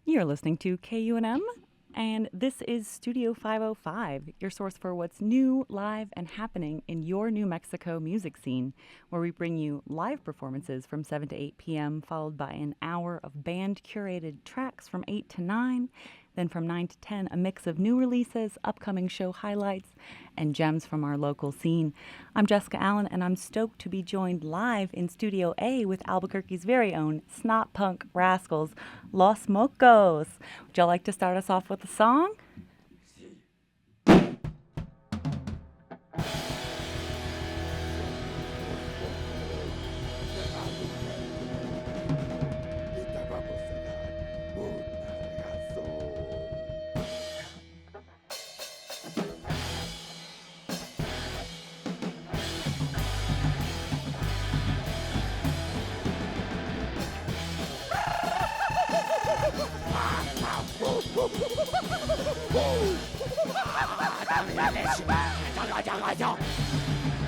You're listening to KUNM, and this is Studio 505, your source for what's new, live, and happening in your New Mexico music scene, where we bring you live performances from 7 to 8 p.m., followed by an hour of band-curated tracks from 8 to 9. Then from 9 to 10, a mix of new releases, upcoming show highlights, and gems from our local scene. I'm Jessica Allen, and I'm stoked to be joined live in Studio A with Albuquerque's very own snot-punk rascals, Los Mocos. Would y'all like to start us off with a song?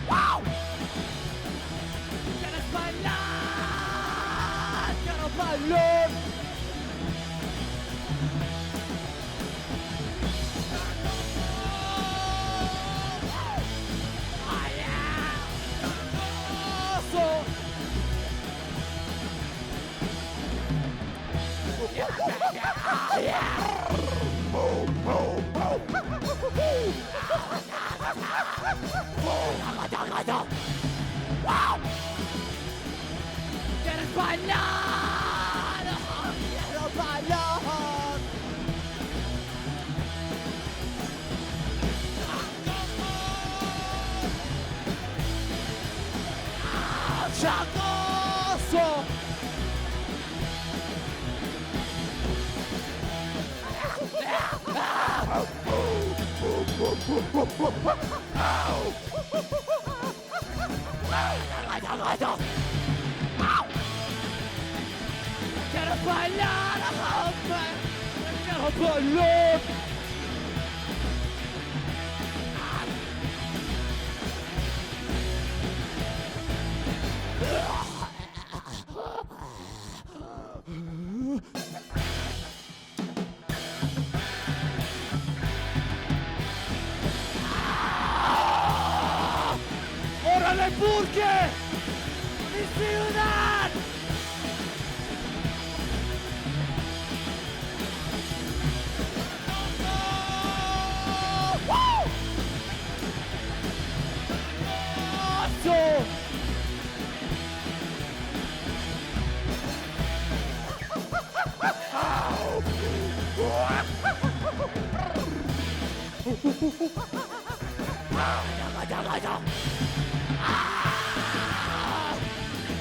Wow! ¿Quieres bailar? ¡Quiero bailar! Wow! ¿Quieres bailar? ¡Quiero bailar! ¡Chacoso! Quiero bailar, quiero bailar. ¡Órale, Burke! ¡Mi ciudad!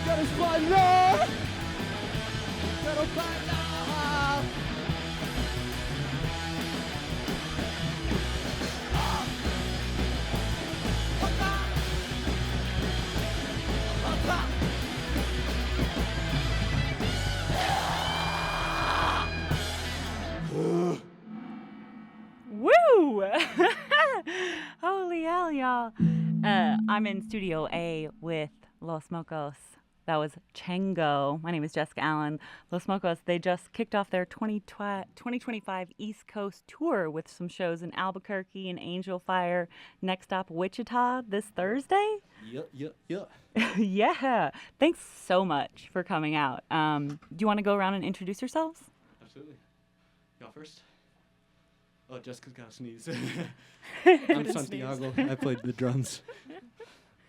¿Quieres bailar? ¡Quiero bailar! Woo! Holy hell, y'all. I'm in Studio A with Los Mocos. That was Chango. My name is Jessica Allen. Los Mocos, they just kicked off their 2025 East Coast tour with some shows in Albuquerque and Angel Fire. Next stop, Wichita this Thursday? Yep. Yeah. Thanks so much for coming out. Do you want to go around and introduce yourselves? Absolutely. Y'all first? Oh, Jessica's got to sneeze. I'm Santiago. I played the drums.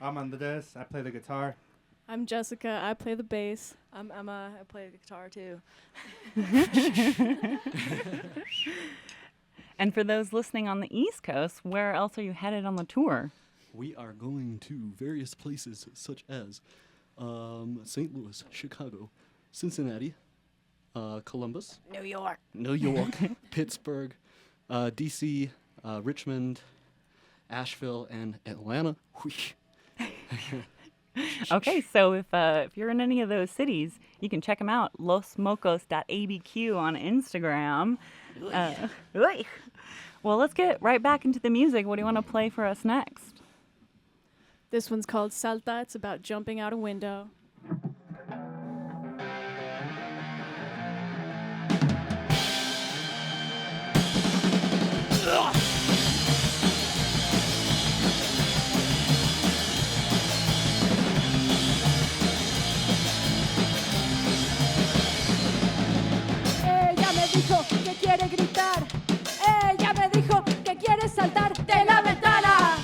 I'm Andres. I play the guitar. I'm Jessica. I play the bass. I'm Emma. I play the guitar too. And for those listening on the East Coast, where else are you headed on the tour? We are going to various places such as St. Louis, Chicago, Cincinnati, Columbus, New York, Pittsburgh, D.C., Richmond, Asheville, and Atlanta. Okay, so if you're in any of those cities, you can check them out. losmocos.abq on Instagram. Well, let's get right back into the music. What do you want to play for us next? This one's called Salta. It's about jumping out a window. dijo que quiere gritar. Ella me dijo que quiere saltar de la ventana.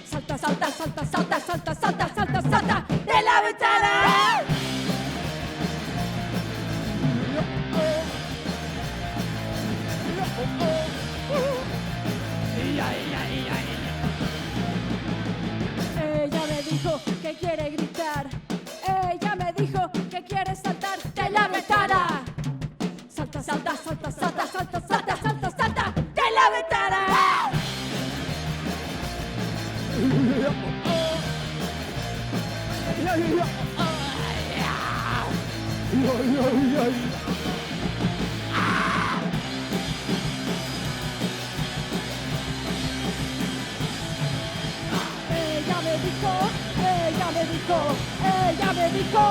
Salta, salta, salta, salta, salta, salta, salta, salta de la ventana. Ella me dijo que quiere gritar. Ella me dijo que quiere saltar de la ventana. Salta, salta, salta, salta, salta, salta, salta, salta de la ventana. Ella me dijo, ella me dijo, ella me dijo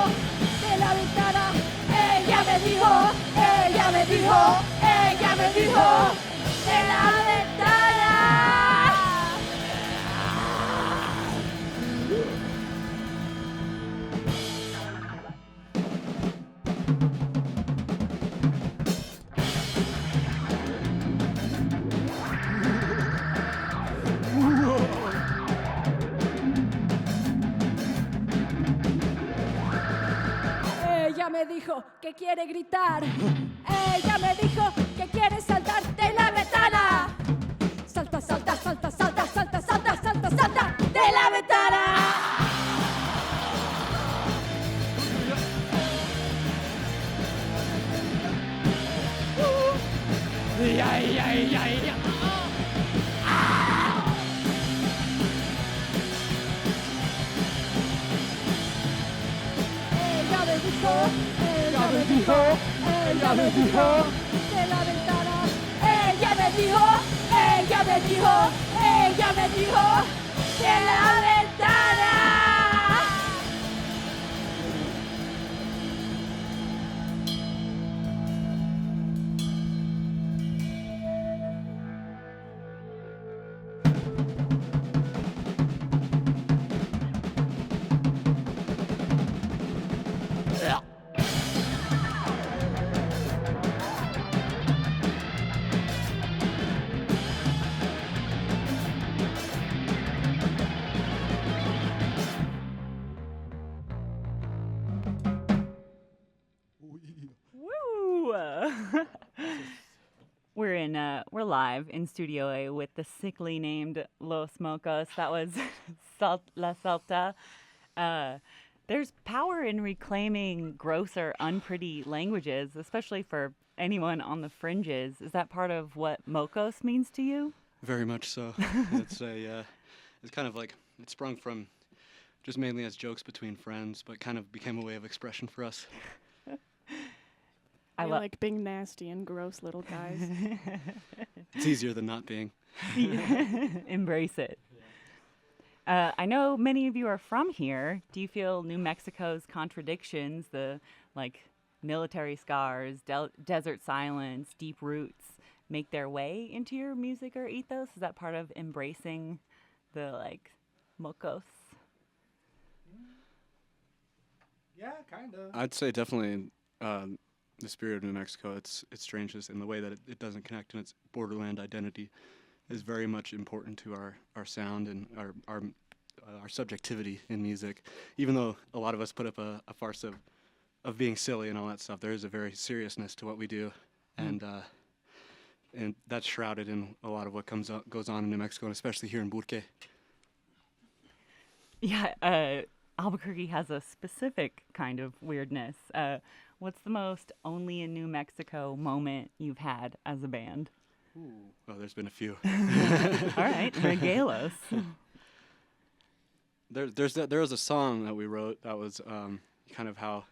de la ventana. Ella me dijo, ella me dijo, ella me dijo de la ventana. Ella me dijo que quiere gritar. Ella me dijo que quiere saltar de la ventana. Salta, salta, salta, salta, salta, salta, salta, salta de la ventana. Ella me dijo, ella me dijo, ella me dijo de la ventana. Ella me dijo, ella me dijo, ella me dijo de la ventana. Woo! We're live in Studio A with the sickly named Los Mocos. That was La Salta. There's power in reclaiming gross or unpretty languages, especially for anyone on the fringes. Is that part of what Mocos means to you? Very much so. It's it's kind of like, it sprung from just mainly as jokes between friends, but kind of became a way of expression for us. I like being nasty and gross little guys. It's easier than not being. Embrace it. I know many of you are from here. Do you feel New Mexico's contradictions, the military scars, desert silence, deep roots, make their way into your music or ethos? Is that part of embracing the Mocos? Yeah, kind of. I'd say definitely the spirit of New Mexico, its strangeness and the way that it doesn't connect in its borderland identity is very much important to our sound and our subjectivity in music. Even though a lot of us put up a farce of being silly and all that stuff, there is a very seriousness to what we do, and that's shrouded in a lot of what goes on in New Mexico, and especially here in Burque. Yeah, Albuquerque has a specific kind of weirdness. What's the most only in New Mexico moment you've had as a band? Oh, there's been a few. All right, regale us. There was a song that we wrote that was kind of how,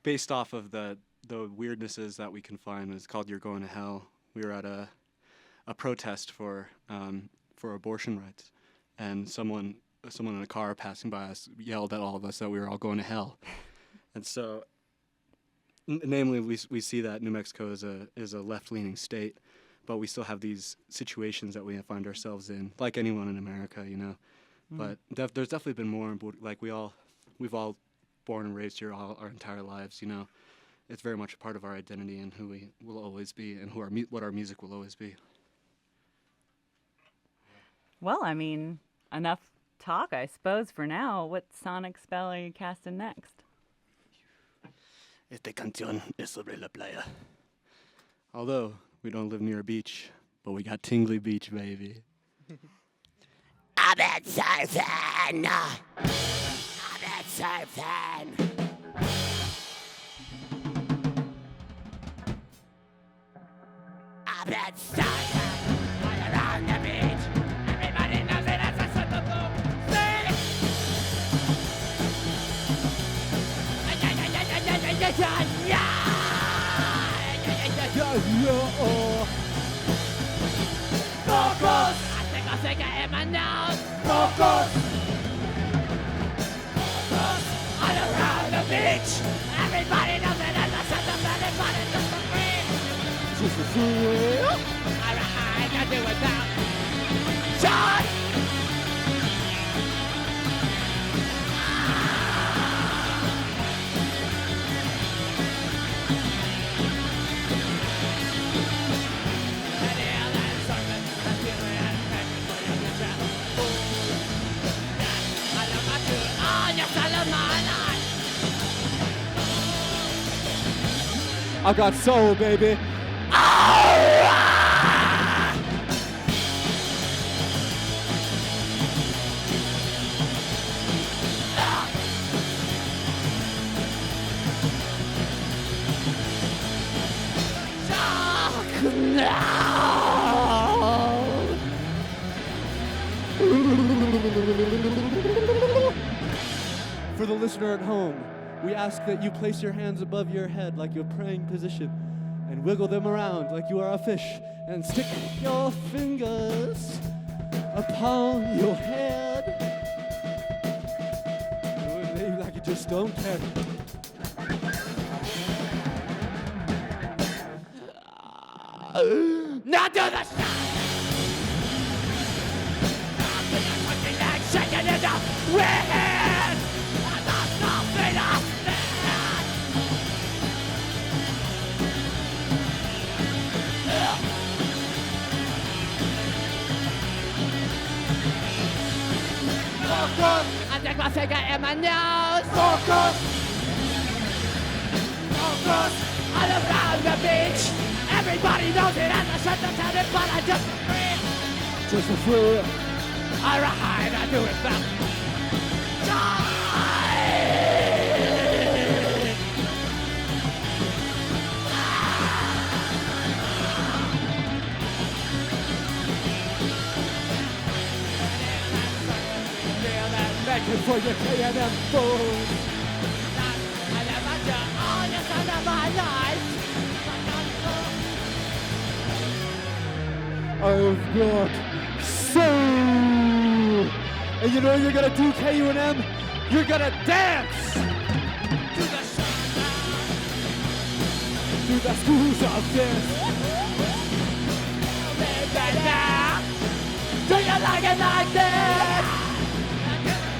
based off of the weirdnesses that we can find. It's called "You're Going to Hell." We were at a protest for abortion rights, and someone in a car passing by us yelled at all of us that we were all going to hell. And so, namely, we see that New Mexico is a left-leaning state, but we still have these situations that we find ourselves in, like anyone in America, you know. But there's definitely been more. Like we've all born and raised here all our entire lives, you know, it's very much a part of our identity and who we will always be and what our music will always be. Well, I mean, enough talk, I suppose, for now. What sonic spell are you casting next? Esta canción es sobre la playa. Although we don't live near a beach, but we got Tingly Beach, baby. I've been surfing. I've been surfing. I've been surfing all around the beach. Everybody knows it as a surfer. Mocos! I think I'll take it in my nose. Mocos! Mocos! All around the beach. Everybody knows it as a surfer. Everybody just for free. Just for free? Alright, I do without. John! I got soul, baby. For the listener at home, we ask that you place your hands above your head like your praying position and wiggle them around like you are a fish and stick your fingers upon your head. Maybe like you just don't care. Now do the shot! Fucking leg shaking in the wind! And I'm stopping us Mocos! I take my finger in my nose! Mocos! Mocos! All around the beach! Everybody knows it as I shut the town in, but I just for free. Just for free. Alright, I do it back. Begging for your KUNM food. I never do all the time of my life. I've got soul. And you know what you're gonna do, KUNM? You're gonna dance to the schools of dance. Do you like it like this?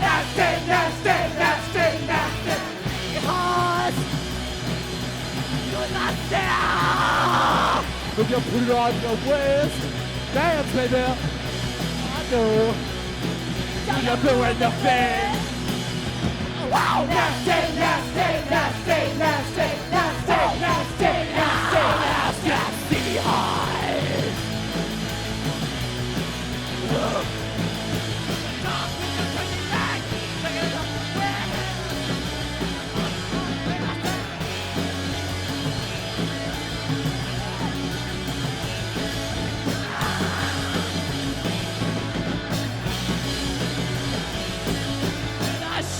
Nasty, nasty, nasty, nasty. Because you're nasty. If you put it on your waist, dance, baby. I know. You're doing the thing. Wow, nasty, nasty, nasty, nasty, nasty, nasty, nasty, nasty, eyes.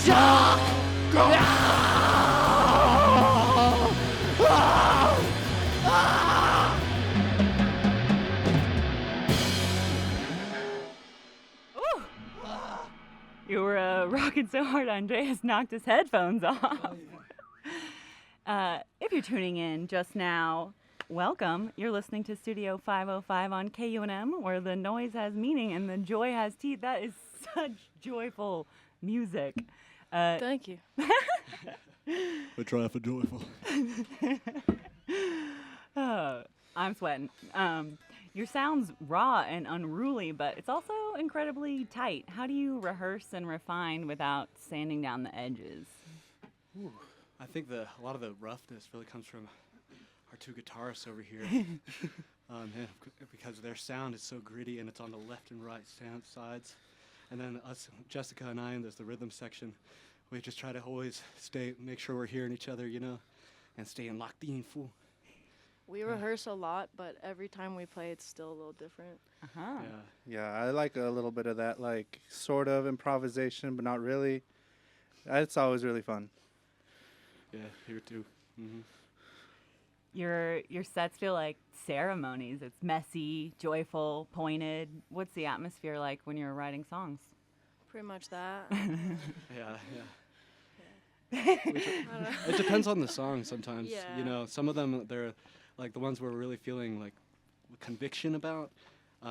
Shock! You were rocking so hard, Andreas knocked his headphones off. If you're tuning in just now, welcome. You're listening to Studio 505 on KUNM, where the noise has meaning and the joy has teeth. That is such joyful music. Thank you. But triumphant joyful. I'm sweating. Your sound's raw and unruly, but it's also incredibly tight. How do you rehearse and refine without sanding down the edges? I think a lot of the roughness really comes from our two guitarists over here. Because their sound is so gritty and it's on the left and right sides. And then us, Jessica and I, and there's the rhythm section. We just try to always make sure we're hearing each other, and staying locked in full. We rehearse a lot, but every time we play, it's still a little different. Uh-huh. Yeah, I like a little bit of that, like, sort of improvisation, but not really. It's always really fun. Yeah, here too. Mm-hmm. Your sets feel like ceremonies. It's messy, joyful, pointed. What's the atmosphere like when you're writing songs? Pretty much that. Yeah. It depends on the song sometimes. Yeah. Some of them, they're like the ones we're really feeling like conviction about.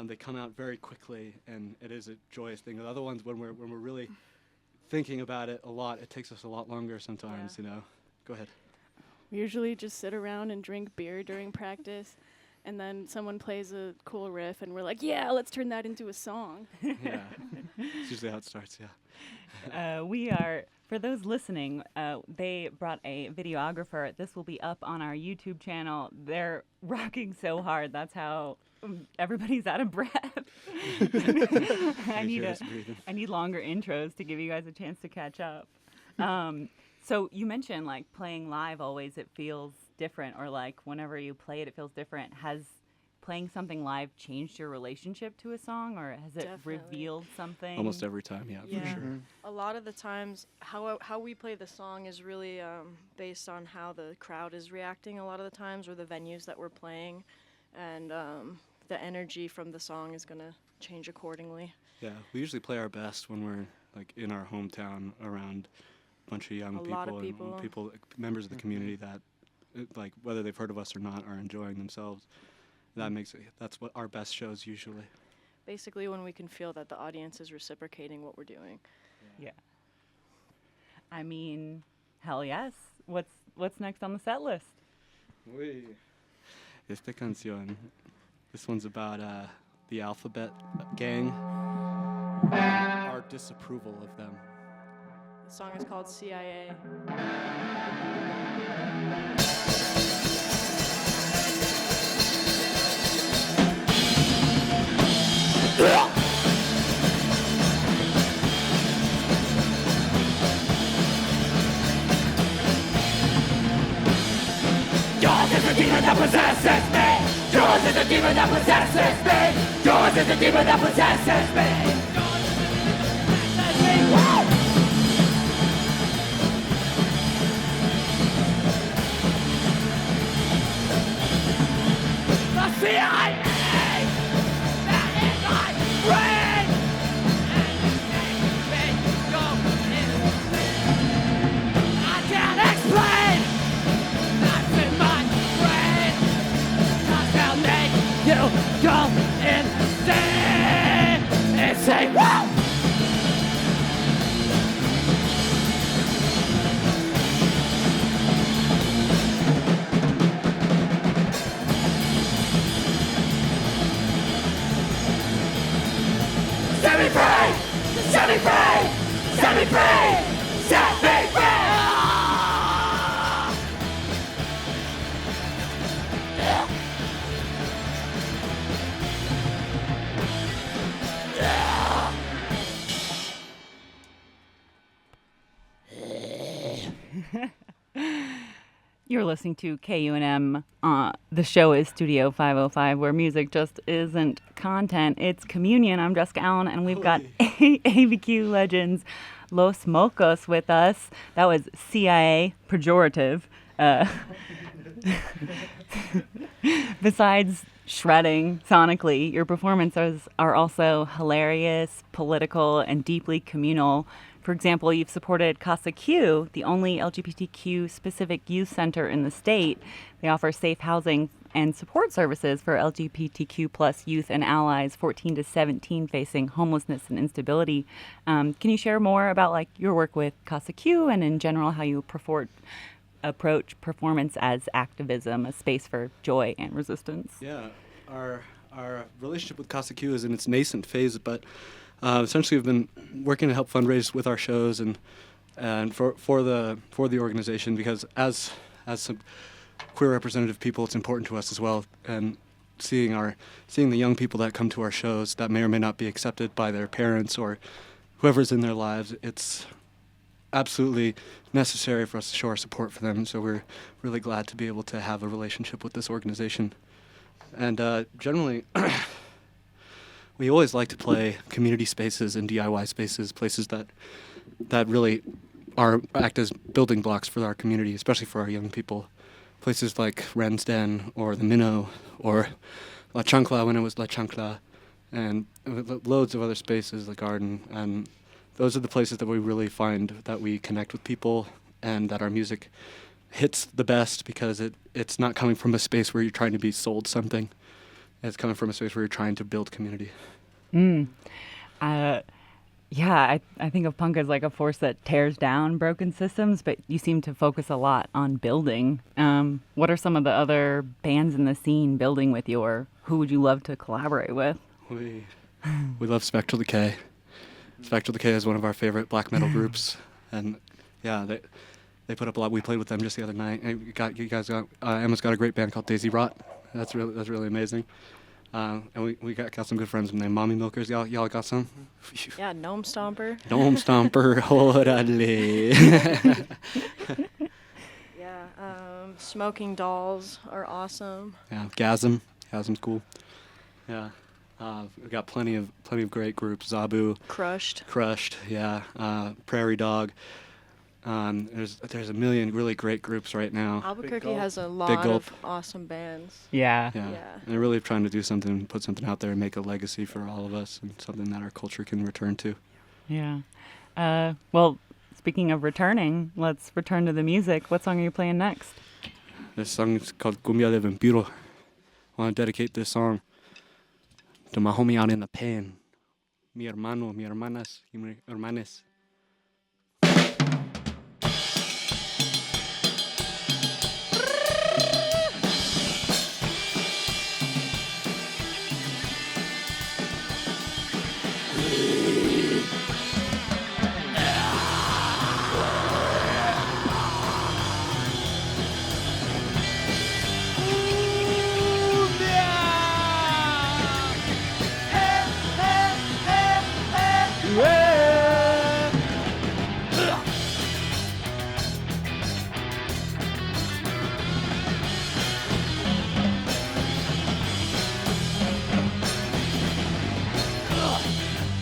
They come out very quickly, and it is a joyous thing. The other ones, when we're really thinking about it a lot, it takes us a lot longer sometimes. Go ahead. We usually just sit around and drink beer during practice, and then someone plays a cool riff, and we're like, yeah, let's turn that into a song. Yeah, it's usually how it starts. Yeah. We are, for those listening, they brought a videographer. This will be up on our YouTube channel. They're rocking so hard. That's how everybody's out of breath. I need longer intros to give you guys a chance to catch up. So you mentioned like playing live always it feels different, or like whenever you play it, it feels different. Has playing something live changed your relationship to a song, or has it Definitely. revealed something? Almost every time, yeah. For sure. A lot of the times, how we play the song is really based on how the crowd is reacting a lot of the times, or the venues that we're playing, and the energy from the song is going to change accordingly. Yeah, we usually play our best when we're like in our hometown around a bunch of young people, and people, members of the community that, like, whether they've heard of us or not, are enjoying themselves. That's what our best shows usually. Basically, when we can feel that the audience is reciprocating what we're doing. Yeah. I mean, hell yes. What's next on the set list? Esta canción. This one's about the Alphabet Gang. Our disapproval of them. The song is called CIA. Yours is the demon that possesses me. Yours is the demon that possesses me. Yours is the demon that possesses me. The CIA, that is my brain, and it makes me go insane. I can't explain. That's in my brain. 'Cause they'll make you go insane. Insane. Whoa! Set me free! Set me free! Set me free! Set me free! You're listening to KUNM. The show is Studio 505, where music just isn't content, it's communion. I'm Jessica Allen, and we've got ABQ legends Los Mocos with us. That was CIA, pejorative. Besides shredding sonically, your performances are also hilarious, political, and deeply communal. For example, you've supported Casa Q, the only LGBTQ-specific youth center in the state. They offer safe housing and support services for LGBTQ plus youth and allies 14 to 17 facing homelessness and instability. Can you share more about like your work with Casa Q and in general how you approach performance as activism, a space for joy and resistance? Yeah, our relationship with Casa Q is in its nascent phase, but essentially we've been working to help fundraise with our shows and for the organization, because as some queer representative people, it's important to us as well, and seeing the young people that come to our shows that may or may not be accepted by their parents or whoever's in their lives, it's absolutely necessary for us to show our support for them. So we're really glad to be able to have a relationship with this organization. And generally, we always like to play community spaces and DIY spaces, places that really act as building blocks for our community, especially for our young people. Places like Ren's Den or the Minnow or La Chancla when it was La Chancla, and loads of other spaces, the Garden. And those are the places that we really find that we connect with people and that our music hits the best, because it's not coming from a space where you're trying to be sold something. It's coming from a space where you're trying to build community. Yeah, I think of punk as like a force that tears down broken systems, but you seem to focus a lot on building. What are some of the other bands in the scene building with you, or who would you love to collaborate with? We love Spectral Decay. Spectral Decay is one of our favorite black metal groups, and yeah, they put up a lot. We played with them just the other night. And Emma's got a great band called Daisy Rot. That's really amazing. And we got some good friends named Mommy Milkers. Y'all got some? Yeah, Gnome Stomper. Gnome Stomper, orale. Yeah, Smoking Dolls are awesome. Yeah, Gasm's cool. Yeah, we got plenty of great groups. Zabu, Crushed. Yeah, Prairie Dog. There's a million really great groups right now. Albuquerque has a lot of awesome bands. Yeah. And they're really trying to do something, put something out there, and make a legacy for all of us, and something that our culture can return to. Yeah. Well, speaking of returning, let's return to the music. What song are you playing next? This song is called Cumbia de Vampiro. I want to dedicate this song to my homie out in the pen, mi hermano, mi hermanas, y mi hermanes.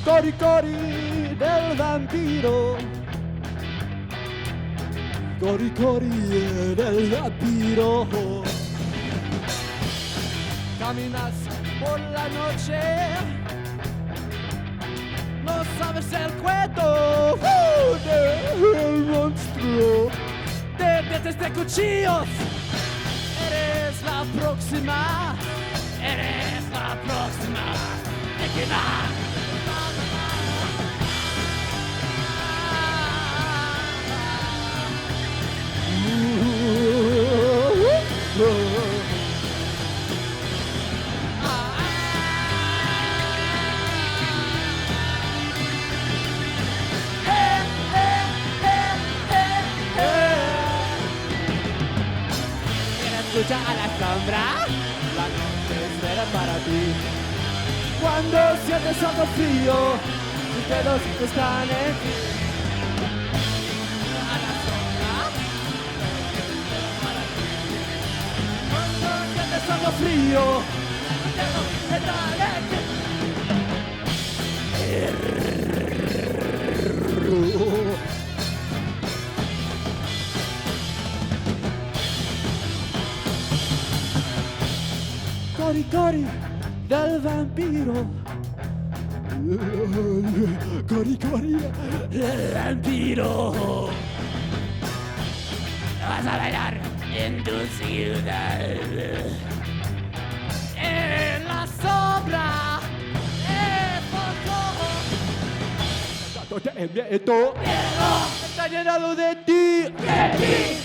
Cori cori del vampiro, cori cori del vampiro. Caminas por la noche, no sabes el cuento del monstruo de dientes de cuchillos. Eres la próxima víctima. Escucha a la sombra, la noche espera para ti. Cuando sientes algo frío, tus dedos están en ti. A la sombra, para ti. Cuando sientes algo frío, tus dedos están en ti. Cori cori del vampiro, cori cori del vampiro. Vas a bailar en tu ciudad. de miedo. Está llenado de ti.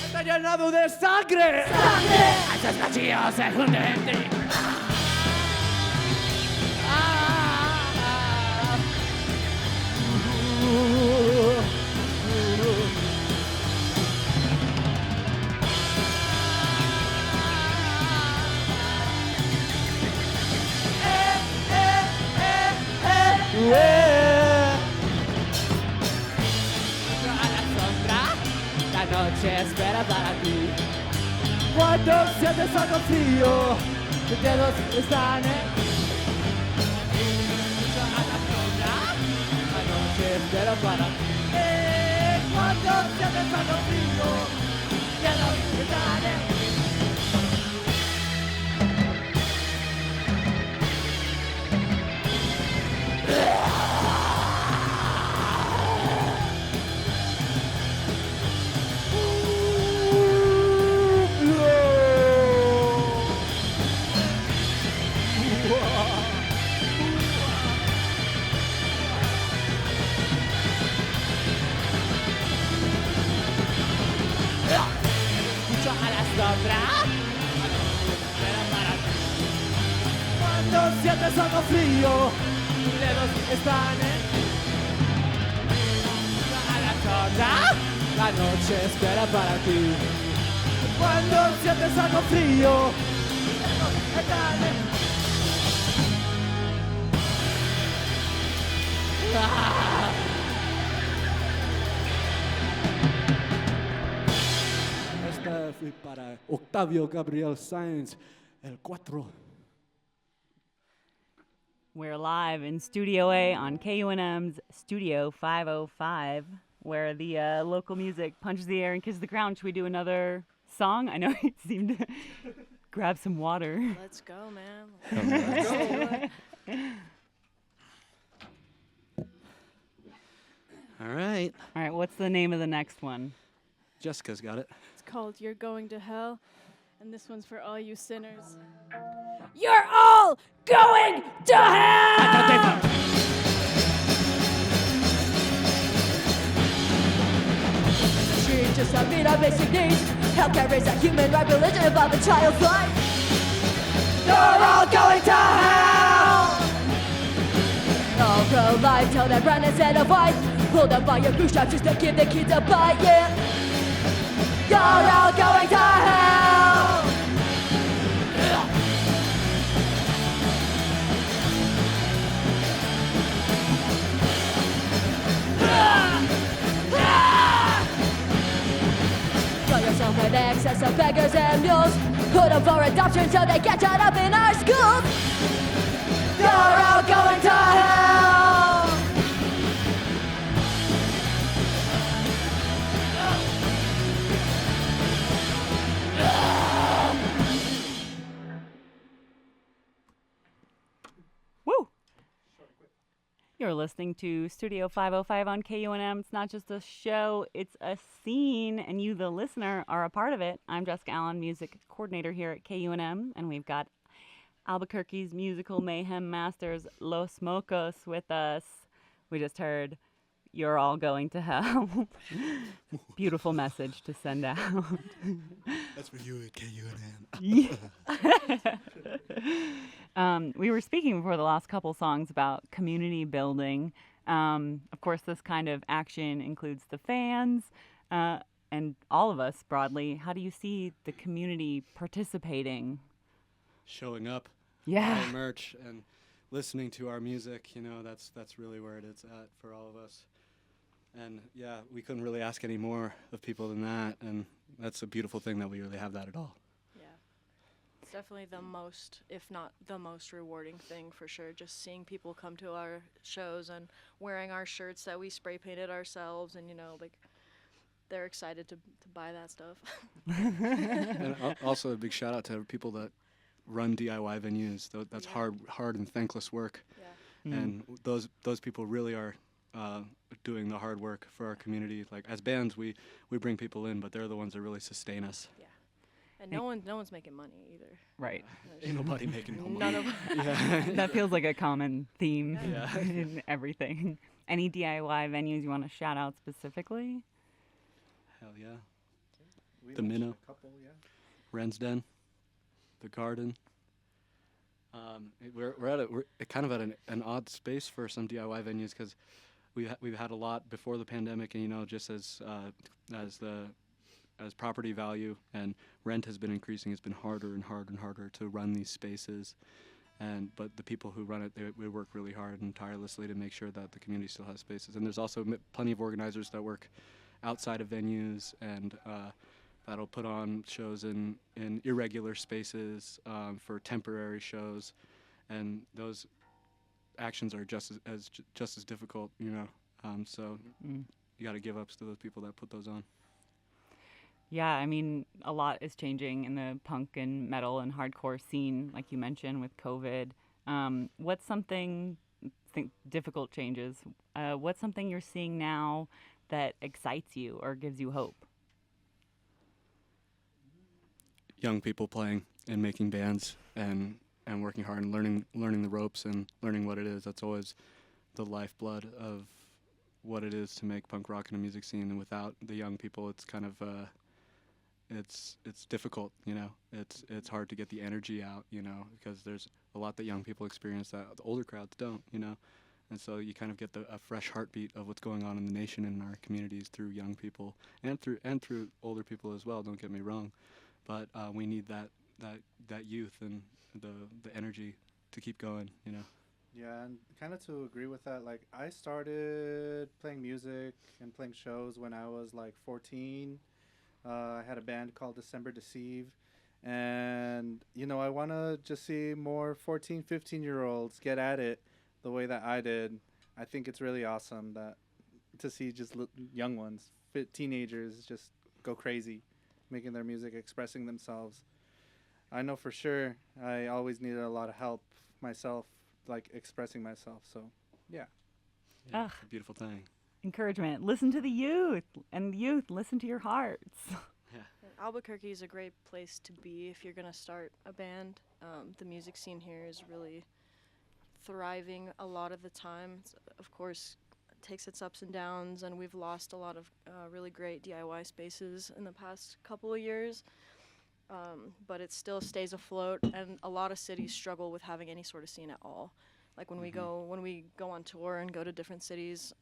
Está llenado de sangre. Esos vacíos se hunden en ti. A la sombra, la noche espera para ti. Cuando sientes algo frío, tus dedos están en. A la sombra, la noche espera para ti. Cuando sientes algo frío, tus dedos están en. Escucho a la sombra, espera para ti. Cuando sientes algo frío, tus dedos están en. Escucho a la sombra, la noche espera para ti. Cuando sientes algo frío, tus dedos están en. Esta fue para Octavio Gabriel Sáenz, el 4. We're live in Studio A on KUNM's Studio 505, where the local music punches the air and kisses the ground. Should we do another song? I know you seem to grab some water. Let's go, man. All right. All right, what's the name of the next one? Jessica's got it. It's called You're Going to Hell, and this one's for all you sinners. You're all going to hell! She just not meet our basic needs. Healthcare is a human right, religion above a child's life. You're all going to hell! All pro-life, tell them run instead of fight. Hold up by your bootstraps just to give the kids a bite, yeah. You're all going to hell! Throw yourself in excess of beggars and mules. Put them for adoption so they get shut up in our schools. You're all going to hell! Woo! You're listening to Studio 505 on KUNM. It's not just a show, it's a scene, and you, the listener, are a part of it. I'm Jessica Allen, music coordinator here at KUNM, and we've got Albuquerque's musical mayhem masters, Los Mocos, with us. We just heard You're All Going to Hell. Beautiful message to send out. That's for you at KUNM. We were speaking before the last couple songs about community building. Of course, this kind of action includes the fans and all of us broadly. How do you see the community participating? Showing up, Yeah. buying merch, and listening to our music. You know, that's really where it's at for all of us. And yeah, we couldn't really ask any more of people than that. And that's a beautiful thing that we really have that at all. Yeah. It's definitely the most, if not the most rewarding thing for sure. Just seeing people come to our shows and wearing our shirts that we spray painted ourselves, and, you know, like, they're excited to buy that stuff. And also a big shout out to people that run DIY venues. That's hard and thankless work. Yeah. And those people really are doing the hard work for our community. Like, as bands, we bring people in, but they're the ones that really sustain us. Yeah. And no one's making money either. Right. Ain't nobody making no money. None of Yeah. That feels like a common theme Yeah. in everything. Any DIY venues you want to shout out specifically? Hell yeah. We The mentioned Minnow. a couple, yeah. Wren's Den, the Garden. We're kind of at an odd space for some DIY venues because we've had a lot before the pandemic, and just as property value and rent has been increasing, it's been harder and harder and harder to run these spaces. But the people who run it, they work really hard and tirelessly to make sure that the community still has spaces. And there's also plenty of organizers that work outside of venues and that'll put on shows in irregular spaces for temporary shows, and those actions are just as difficult, So you got to give ups to those people that put those on. Yeah, I mean, a lot is changing in the punk and metal and hardcore scene, like you mentioned, with COVID. What's something, difficult changes, what's something you're seeing now that excites you or gives you hope? Young people playing and making bands and working hard and learning the ropes and learning what it is. That's always the lifeblood of what it is to make punk rock in a music scene. And without the young people, it's kind of it's difficult, It's hard to get the energy out, because there's a lot that young people experience that the older crowds don't, And so you kind of get a fresh heartbeat of what's going on in the nation and in our communities through young people and through older people as well. Don't get me wrong, but we need that youth and the energy to keep going, Yeah, and kind of to agree with that, like I started playing music and playing shows when I was like 14. I had a band called December Deceive, and I want to just see more 14, 15-year-olds get at it the way that I did. I think it's really awesome to see just young ones, teenagers, just go crazy, making their music, expressing themselves. I know for sure I always needed a lot of help myself, like expressing myself. So, yeah. Ugh. It's a beautiful thing. Encouragement. Listen to the youth, and youth, listen to your hearts. Yeah. Albuquerque is a great place to be if you're going to start a band. The music scene here is really thriving a lot of the time. Of course, it takes its ups and downs, and we've lost a lot of really great DIY spaces in the past couple of years. But it still stays afloat, and a lot of cities struggle with having any sort of scene at all. Like when we go on tour and go to different cities,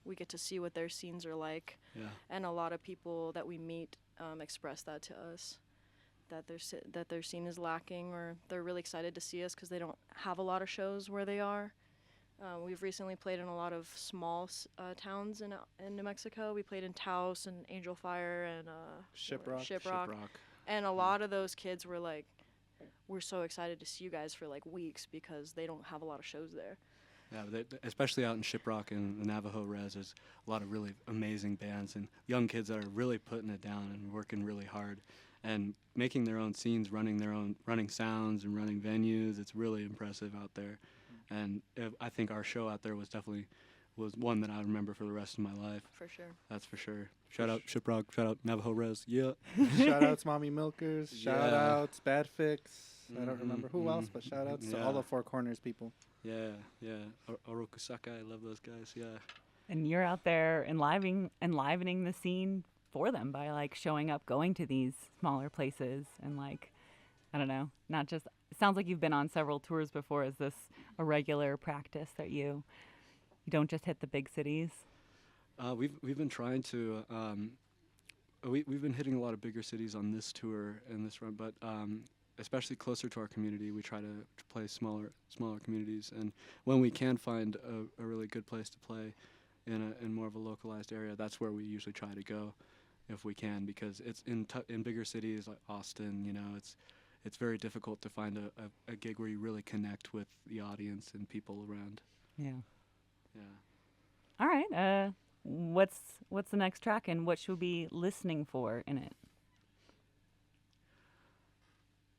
we get to see what their scenes are like. Yeah. And a lot of people that we meet express that to us, that their scene is lacking, or they're really excited to see us because they don't have a lot of shows where they are. We've recently played in a lot of small towns in New Mexico. We played in Taos and Angel Fire and Shiprock. And a lot of those kids were like, we're so excited to see you guys for like weeks because they don't have a lot of shows there. Yeah, especially out in Shiprock and the Navajo Res, there's a lot of really amazing bands and young kids that are really putting it down and working really hard and making their own scenes, running sounds and running venues. It's really impressive out there. And I think our show out there was one that I remember for the rest of my life. For sure. That's for sure. Shout out Shiprock, shout out Navajo Res, yeah. Shout outs Mommy Milkers, Yeah. shout outs Bad Fix. I don't remember who else, but shout outs to all Yeah. the Four Corners people. Yeah. Orokusaka, I love those guys, yeah. And you're out there enlivening the scene for them by like showing up, going to these smaller places, and like, I don't know, not just, it sounds like you've been on several tours before. Is this a regular practice that you don't just hit the big cities? We've been trying to, we've been hitting a lot of bigger cities on this tour and this run, but especially closer to our community, we try to play smaller communities. And when we can find a really good place to play in more of a localized area, that's where we usually try to go if we can, because it's in bigger cities like Austin, it's very difficult to find a gig where you really connect with the audience and people around. Yeah. Yeah. All right. What's the next track, and what should we be listening for in it?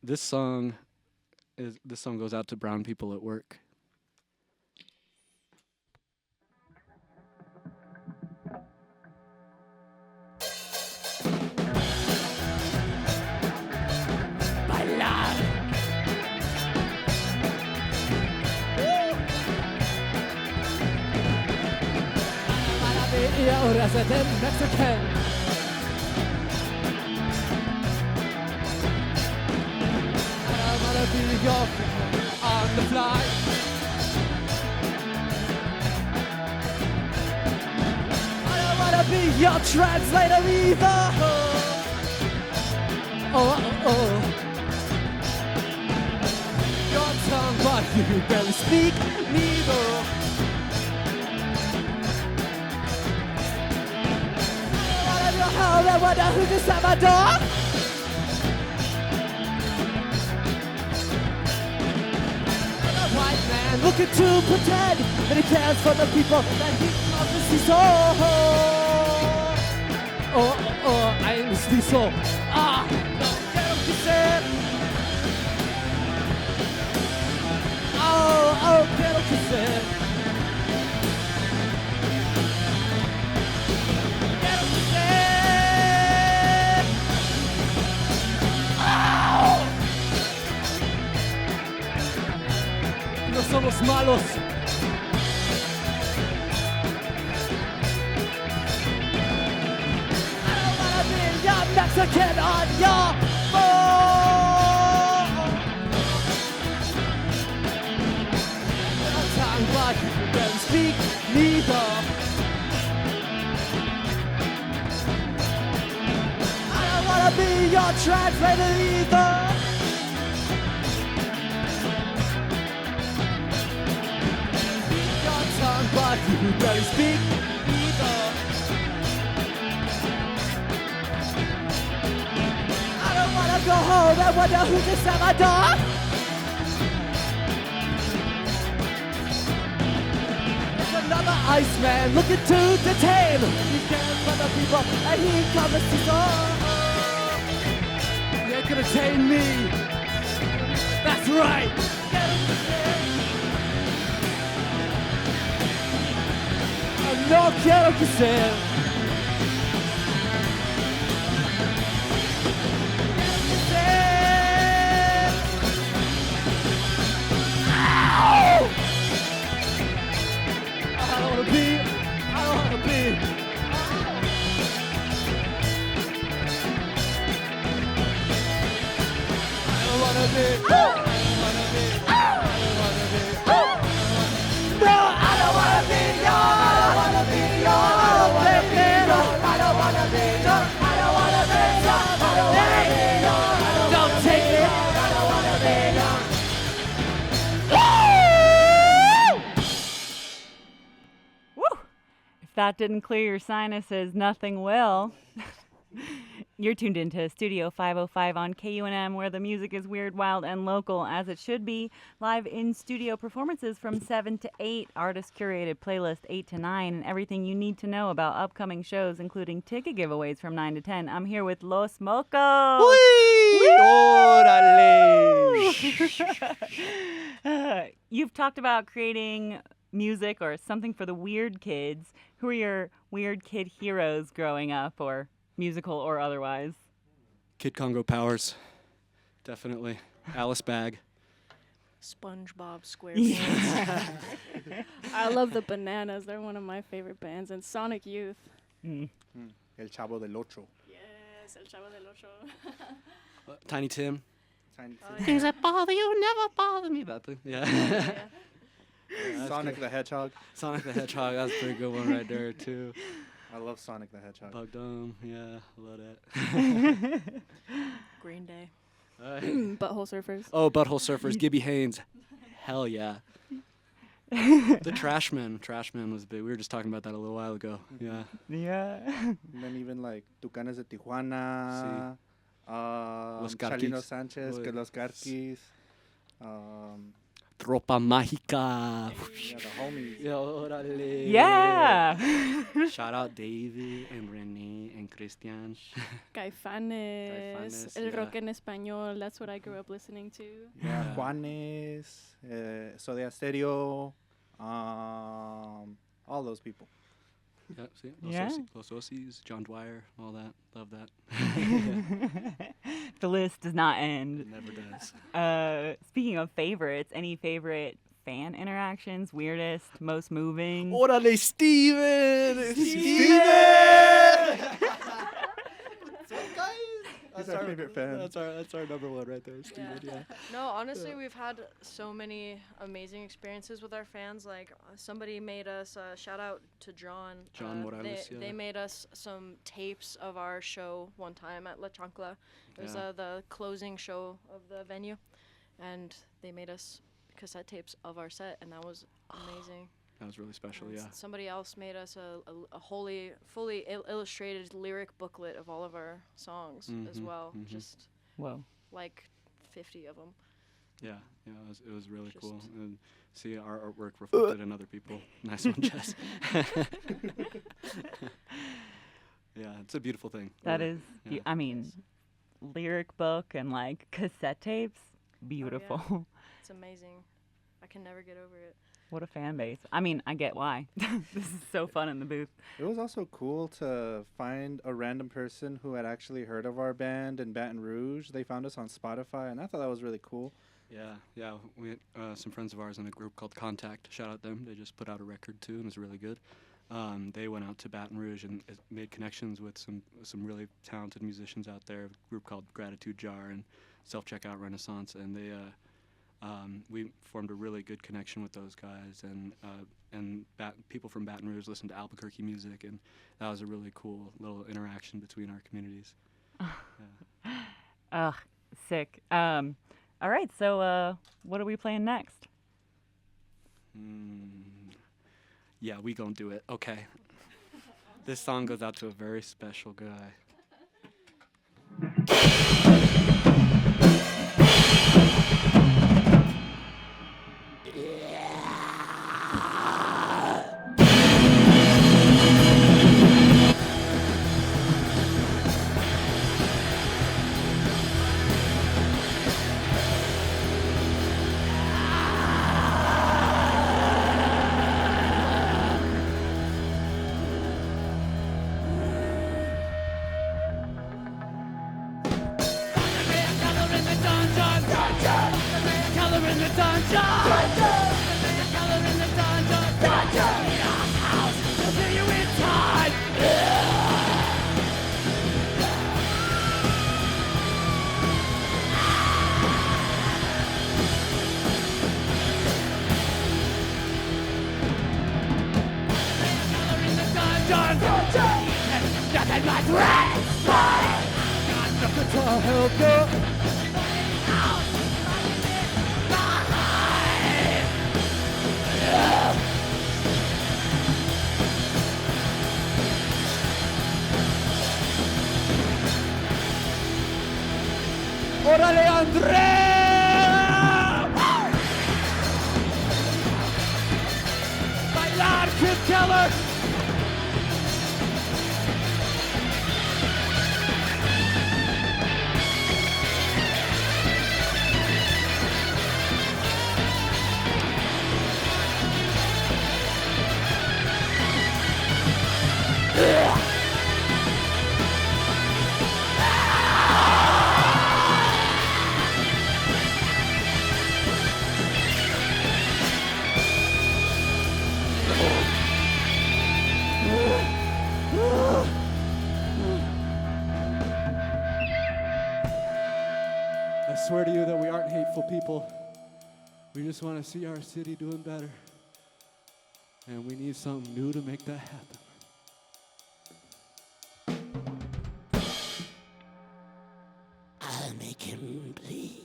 This song goes out to brown people at work. y ahora se den Mexican. I wanna be your friend on the fly. I don't wanna be your translator either. Oh. Your tongue, but you barely speak neither. I don't know how I wonder who just at my door. A white man looking to pretend that he cares for the people that he loves his soul. I miss this soul. No quiero que ser. Quiero que ser. Quiero que ser. No somos malos. I don't wanna be your Mexican on your phone. Tongue, but you don't speak neither. I don't wanna be your translator either. Your tongue, but you don't speak neither. I don't wanna go home and wonder who just at my door. Another Iceman looking to detain. He cares for the people and he covers his own. You're gonna tame me. That's right. No quiero que sea. I don't wanna be. Don't take it. Woo! If that didn't clear your sinuses, nothing will. You're tuned into Studio 505 on KUNM, where the music is weird, wild, and local, as it should be. Live in-studio performances from 7 to 8, artist-curated playlist 8 to 9, and everything you need to know about upcoming shows, including ticket giveaways from 9 to 10. I'm here with Los Mocos. You've talked about creating music or something for the weird kids. Who are your weird kid heroes growing up, or musical or otherwise? Kid Congo Powers, definitely. Alice Bag. SpongeBob SquarePants. I love the Bananas. They're one of my favorite bands. And Sonic Youth. El Chavo del Ocho. Yes, El Chavo del Ocho. Tiny Tim. Tiny Things that bother you never bother me. That thing. Yeah. Sonic the Hedgehog. Sonic the Hedgehog. That's a pretty good one right there too. I love Sonic the Hedgehog. Bug Dome. Yeah, love that. Green Day. Butthole Surfers. Oh, Butthole Surfers. Gibby Haynes. Hell yeah. The Trashmen was big. We were just talking about that a little while ago. Yeah. Yeah. And then even like Tucanes de Tijuana. Los Chalino Carquis. Sanchez, que Los Carquis. Tropa Mágica. Yeah, the homies. Yeah, órale. Yeah. Shout out David and Renee and Christian. Caifanes. Caifanes, El yeah. rock en español. That's what I grew up listening to. Yeah, Juanes, Soda Stereo, all those people. Yeah, see? Yeah. Los Osis, John Dwyer, all that. Love that. The list does not end. It never does. Speaking of favorites, any favorite fan interactions? Weirdest, most moving? Órale, Steven! He's our favorite fan. That's our number one right there, Steven. Yeah. No, honestly, we've had so many amazing experiences with our fans. Like, somebody made us, shout out to John. John Morales, They made us some tapes of our show one time at La Chancla. It was Yeah. the closing show of the venue. And they made us cassette tapes of our set, and that was amazing. That was really special, And yeah. Somebody else made us a fully illustrated lyric booklet of all of our songs as well. Just Whoa. like 50 of them. Yeah, it was really Just- cool. And see our artwork reflected in other people. Nice one, Jess. Yeah, it's a beautiful thing. That really. is, Yeah. I mean, lyric book and like cassette tapes, beautiful. It's amazing. I can never get over it. What a fan base. I mean, I get why. This is so fun in the booth. It was also cool to find a random person who had actually heard of our band in Baton Rouge. They found us on Spotify, and I thought that was really cool. Yeah. We had some friends of ours in a group called Contact. Shout out them. They just put out a record too, and it was really good. They went out to Baton Rouge and made connections with some really talented musicians out there. A group called Gratitude Jar and Self Checkout Renaissance, and they we formed a really good connection with those guys. And people from Baton Rouge listened to Albuquerque music, and that was a really cool little interaction between our communities. Ugh, sick. All right, so what are we playing next? Yeah, we gonna do it. Okay. This song goes out to a very special guy. ¡Órale, Andrea! ¡Bailar, Kid Keller! I swear to you that we aren't hateful people. We just want to see our city doing better. And we need something new to make that happen. I'll make him bleed.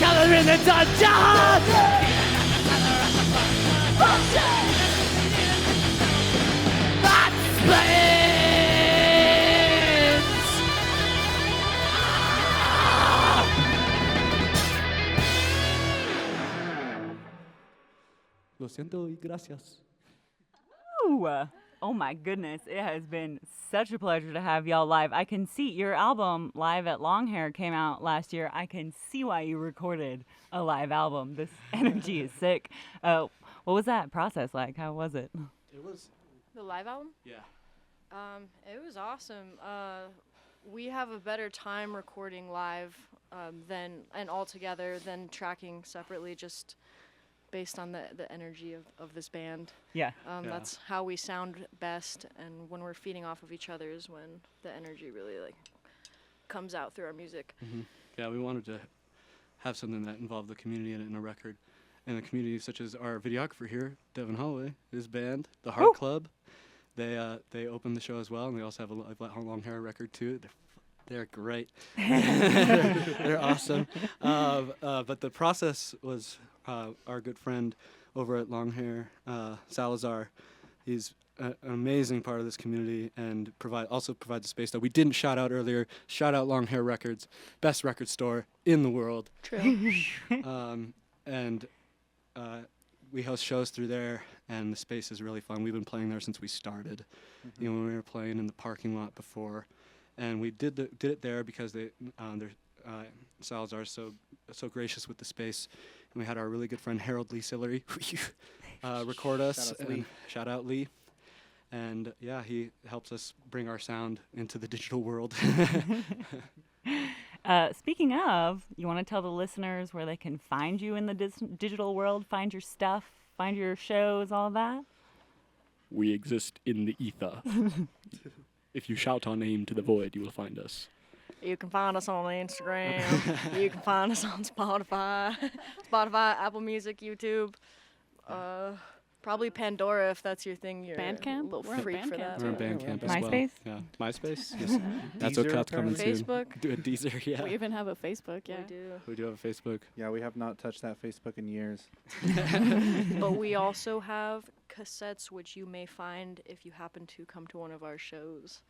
Color in the dungeon! Lo siento y gracias. Ooh, oh my goodness, it has been such a pleasure to have y'all live. I can see your album Live at Longhair came out last year. I can see why you recorded a live album. This energy is sick. What was that process like? How was it? It was, The live album? yeah. It was awesome. we have a better time recording live and all together than tracking separately, just based on the energy of this band. Yeah. Yeah. That's how we sound best, and when we're feeding off of each other is when the energy really like comes out through our music. Yeah, we wanted to have something that involved the community in a record. And the community, such as our videographer here, Devin Holloway, his band, The Heart Club, they opened the show as well, and they also have a long hair record too. They're great. They're awesome. But the process was our good friend over at Long Hair, Salazar. He's an amazing part of this community and also provides a space that we didn't shout out earlier. Shout out Long Hair Records, best record store in the world. True. And we host shows through there, and the space is really fun. We've been playing there since we started. You know, when we were playing in the parking lot before, and we did it there because Salazar is so gracious with the space, and we had our really good friend Harold Lee Sillery record us. Shout out Lee. And yeah, he helps us bring our sound into the digital world. Speaking of, you want to tell the listeners where they can find you in the digital world, find your stuff, find your shows, all that? We exist in the ether. If you shout our name to the void, you will find us. You can find us on Instagram. You can find us on Spotify, Apple Music, YouTube. Probably Pandora if that's your thing. You're Bandcamp? a little We're on freak for Bandcamp that. We're on Bandcamp as well. MySpace? Yeah, MySpace. Yes. That's what Deezer, Cat's coming soon. Facebook. Do a Deezer, yeah. We even have a Facebook, yeah. We do. We do have a Facebook. Yeah, we have not touched that Facebook in years. But we also have cassettes, which you may find if you happen to come to one of our shows.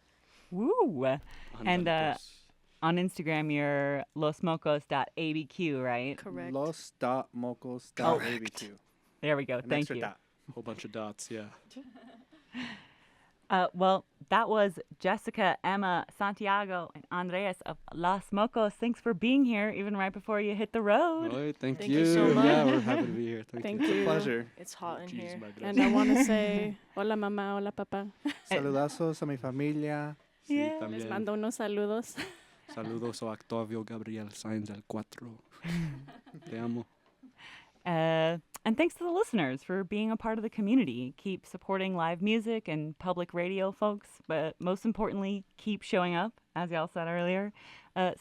Woo! And on Instagram, you're losmocos.abq, right? Correct. Los.mocos.abq. There we go. An Thank extra you. dot. A whole bunch of dots, yeah. Well, that was Jessica, Emma, Santiago, and Andreas of Los Mocos. Thanks for being here, even right before you hit the road. Oy, thank Thank you so Yeah, much. we're happy to be here. Thank It's you. a pleasure. It's hot in here. And I want to say, hola mamá, hola papá. Saludazos a mi familia. Yeah. Les mando unos saludos. Saludos a Octavio Gabriel Sainz del Cuatro. Te amo. And thanks to the listeners for being a part of the community. Keep supporting live music and public radio, folks. But most importantly, keep showing up, as y'all said earlier.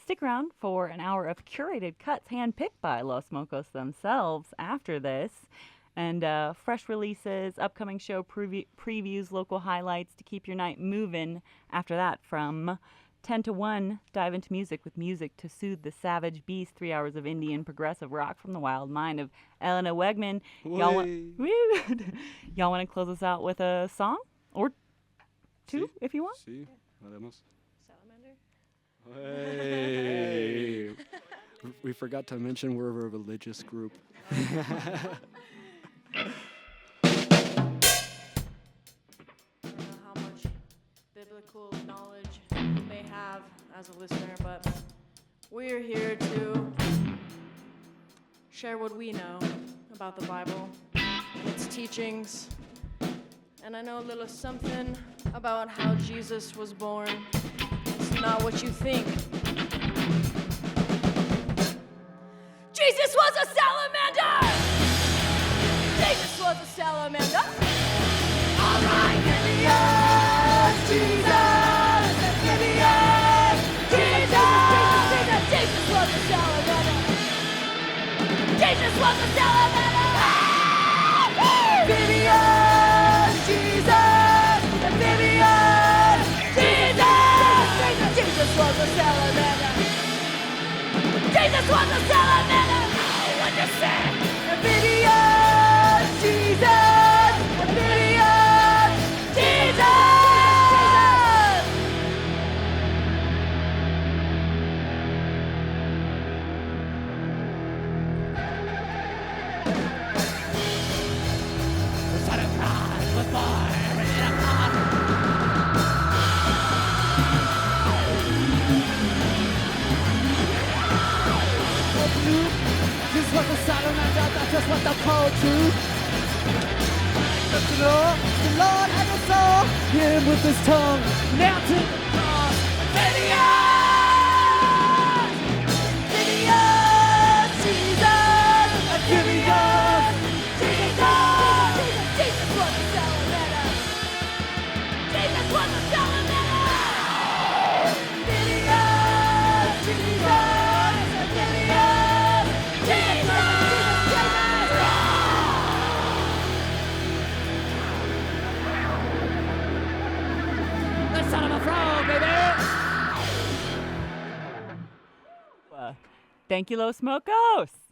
Stick around for an hour of curated cuts handpicked by Los Mocos themselves after this. And fresh releases, upcoming show previews, local highlights to keep your night moving. After that, from 10 to 1, dive into music with music to soothe the savage beast. 3 hours of Indian progressive rock from the wild mind of Elena Wegman. Y'all want to close us out with a song? Or two, if you want? Sí, podemos. Salamander? Hey. We forgot to mention we're a religious group. I don't know how much biblical knowledge you may have as a listener, but we're here to share what we know about the Bible and its teachings. And I know a little something about how Jesus was born. It's not what you think. Jesus was a salamander! Jesus was a salamander! All right, Gideon, Jesus! Gideon, Jesus! Jesus was a salamander! Jesus was a salamander! Gideon, Jesus! Gideon, Jesus! Jesus was a salamander! Jesus was a salamander! What you say? Gideon, Jesus! Gideon, Jesus! The Son of God was born in a car. This was a salamander, that's just what they're called to. But the Lord ever saw him with his tongue nailed to the cross. Gideon! Thank you, Los Mocos.